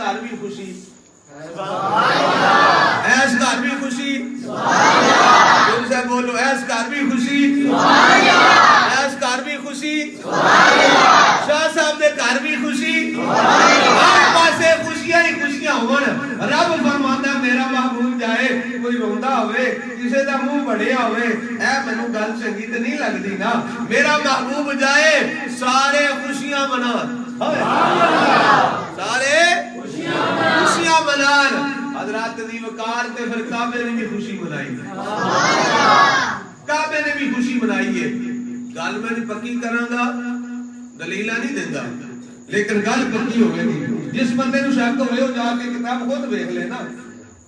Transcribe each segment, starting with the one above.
घर भी खुशी, ऐस घर भी खुशी, से बोलो ऐस घर भी खुशी, ऐस घर भी खुशी, शाह साहब दे घर भी खुशी, हर पासे खुशियां ही खुशियां होवन। रब फरमांदा मेरा महबूब जाए कोई रोंदा होवे किसे दा मुंह बढ़िया होवे ऐ मैनू गल चंगी ते नहीं लगदी ना, मेरा महबूब जाए सारे खुशियां मनान, सारे खुशियां मनान। हजरत दी वकार ते फिर काबे ने भी खुशी मनाई, काबे ने भी खुशी मनाई है। गल मैं पक्की करांगा, दलीला नहीं देंदा, लेकिन गल पक्की होगी। जिस बंदे नूं शक होवे ओ जाके किताब खुद देख लेना,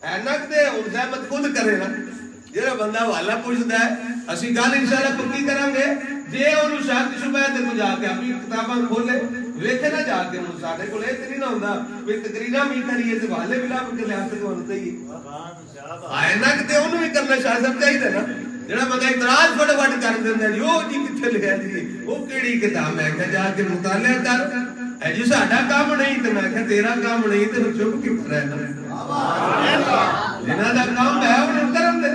ऐनक ते हुण ज़हमत खुद करे ना। जेड़ा बंदा हवाला पुछदा है असीं गल इंशाअल्लाह पक्की करांगे। जे ओनू शक शुबह ते तू जाके अपनी किताबां खोले वेखे ना जाके, हुण साडे कोल इह ते नहीं ना हुंदा वी तकरीरां भी करिए ते हवाले भी लभ के लिया ते तुहानूं ते ही ऐनक ते ओनू भी करना शाह साहब चाहिदा ना। जेड़ा बंदा इतराज फटाफट कर दिंदा जी ओ जी कित्थे लिखिआ जी ओ किहड़ी किताब, मैं कहा जाके मुतालिआ कर, ऐ जी साडा काम नहीं ते मैं कहा तेरा काम नहीं ते चुप क्यों रहना, जिन्हां दा काम है उन्हें करन दे।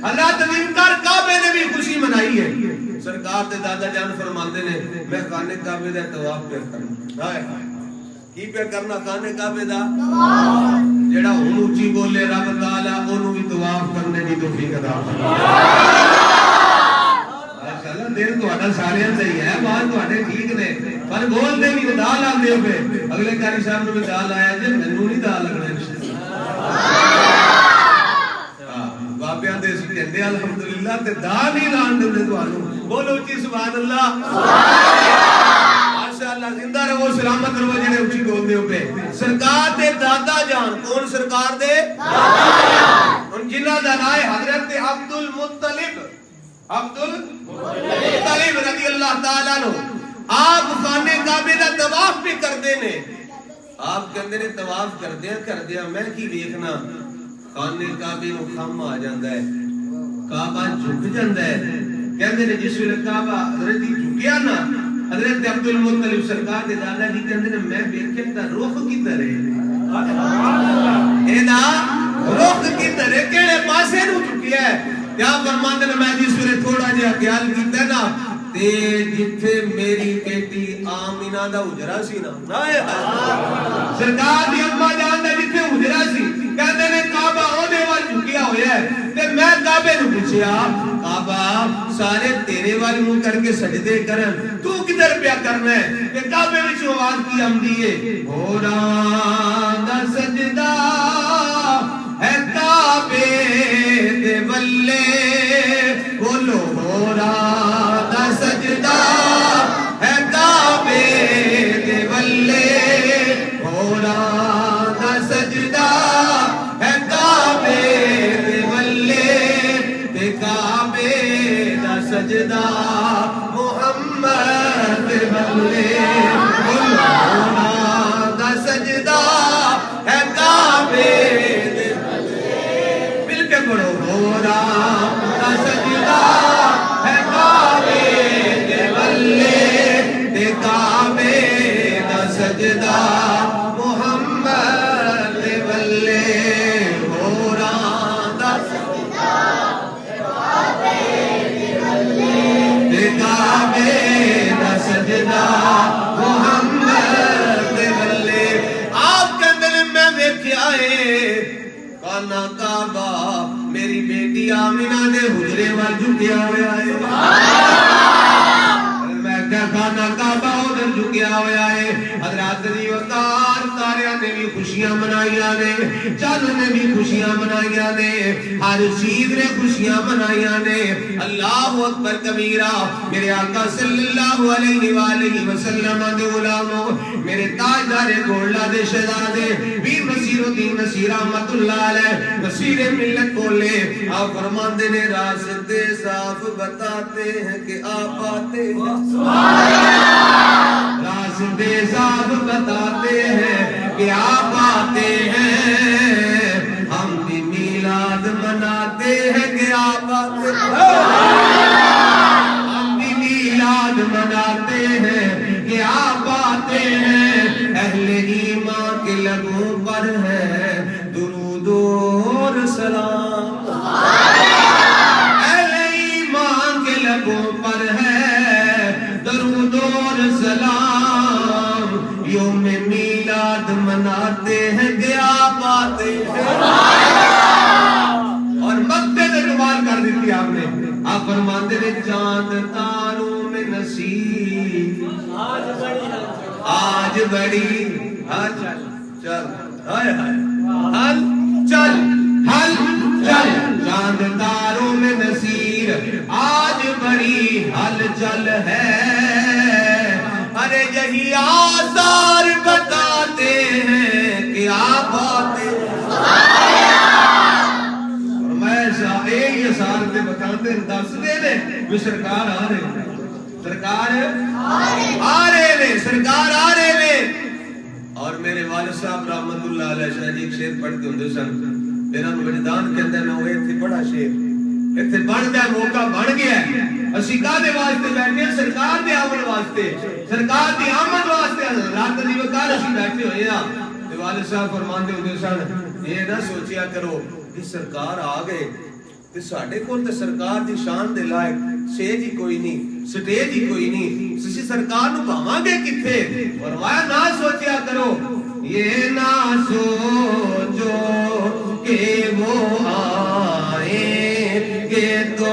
अल्लाह तवीम कर काबे ने भी खुशी मनाई है। सरकार दे दादा जान फरमाते ने मैं खाने काबे दा तवाफ पे करना, हाय की पे करना खाने काबे दा तवाफ, जेड़ा हुण ऊंची बोले रब ताला ओनू भी तवाफ करने दी तौफीक अता फरमाए। दिल तुहाडा सारियां दा ही है, बात तुहाडे ठीक ने पर बोलदे नहीं दा लांदे हो। अगले कारी साहब नूं भी दा लाया जे मैनू नहीं दा लगना बाबियां दे सी कहंदे अल्हम्दुलिल्लाह ते दा नहीं लाण दिंदे तुहानू। बोलो जी सुभान अल्लाह, माशाअल्लाह, जिंदा रहो सलामत रहो जेड़े उची बोलदे हो पे। सरकार दे दादा जान, कौन सरकार दे दादा जान, उन जिन्हां दा नाम है हजरत अब्दुल मुत्तलिब, अब्दुल मुत्तलिब रजी अल्लाह ताला नो। आप खाने काबे दा तवाफ भी करदे ने। आप कहंदे ने तवाफ करदे मैं की देखना खाने काबे नूं खम आ जांदा है, काबा झुक जांदा है। कहंदे ने जिस वेले काबा हजरत झुकिया ना, हजरत अब्दुल मुत्तलिब सरकार दे दादा जी कहंदे ने मैं वेख्या ता रुख किधर है, एदा रुख किधर है, केड़े पासे नूं झुकिया है। क्या फरमांदे ने मैं जिस वेले थोड़ा जिहा ख्याल कीता ना ते जिथे मेरी बेटी आमिना दा हुजरा सी ना, सरकार दी अम्मा जान दा जिथे हुजरा सी, कहंदे ने काबा ओदे वाल झुकिया होया है ते मैं काबे नूं पुछया काबा सारे तेरे वाल मुंह करके सजदे करन, तू किधर पिया करना है? ते काबे विच आवाज की आंदी है होरां दा सजदा है काबे दे वल्ले, बोलो होरां दा सजदा है काबे दे वल्ले, होरां दा सजदा है काबे दे वल्ले, ते काबे दा सजदा मुहम्मद दे वल्ले, होरां दा सजदा है काबे दे वल्ले, मिलके पढ़ो होरां दा सजदा है काबे दे वल्ले, ते काबे दा सजदा मुहम्मद दे वल्ले, होरां दा सजदा है काबे दे वल्ले, ते काबे दा सजदा मुहम्मद दे वल्ले। आप कहंदे ने मैं वेख्या है काना काबा मेरी बेटी आमिना दे हुजरे वाल झुकिया होया है, मैं क्या खाना काबा उधर झुकिया होया है। हजरत दी वकार सारियां ने भी खुशियां मनाइयां ने, चंद ने भी खुशियां मनाइयां ने, हर चीज ने खुशियां मनाइयां ने। अल्लाहु अकबर कबीरा। मेरे आका सल्लल्लाहु अलैहि वसल्लम दे गुलामों, मेरे ताजदार गोला दे शहजादे वीर नसीरुद्दीन नसीर रहमतुल्लाह अलैह नसीर मिल्लत बोले, आप फरमाते ने रास्ते साफ बताते हैं कि आप आते हैं, रास्ते साफ बताते हैं कि आप आते हैं, हम भी मीलाद मनाते हैं कि आप आते हैं, हम भी मीलाद मनाते हैं कि आप आते हैं। अहले ईमान के लबों पर चांद तारों में नसीब, आज बड़ी हल चल, हाय हाय हल चल, हल चल, चांद तारों में नसीर, आज बड़ी हलचल है। अरे यही आसार बताते हैं कि आप आते, और मैं एक आसार पे बताते दस दे भी सरकार आ रहे, सरकार आ रहे, सरकार आ रहे। और मेरे वालिद साहब रहमतुल्लाह अलैह शाह जी एक शेर पढ़ते होंगे सन, मेरा वजदान कहता ना वो इतने बड़ा शेर इतने बनता मौका बन गया असी कादे वास्ते बैठे सरकार दे आमद वास्ते, सरकार दी आमद वास्ते रात दी वकार असी बैठे होए हां। ते वालिद साहब फरमांदे होंदे सन ये ना सोचिया करो कि सरकार आ गए ते साडे कोल ते सरकार दी शान दे लायक स्टेज ही कोई नहीं, स्टेज ही कोई नहीं, तुसी सरकार नु भावांगे किथे। फरमाया ना सोचिया करो, ये ना सोचो कि वो आएंगे तो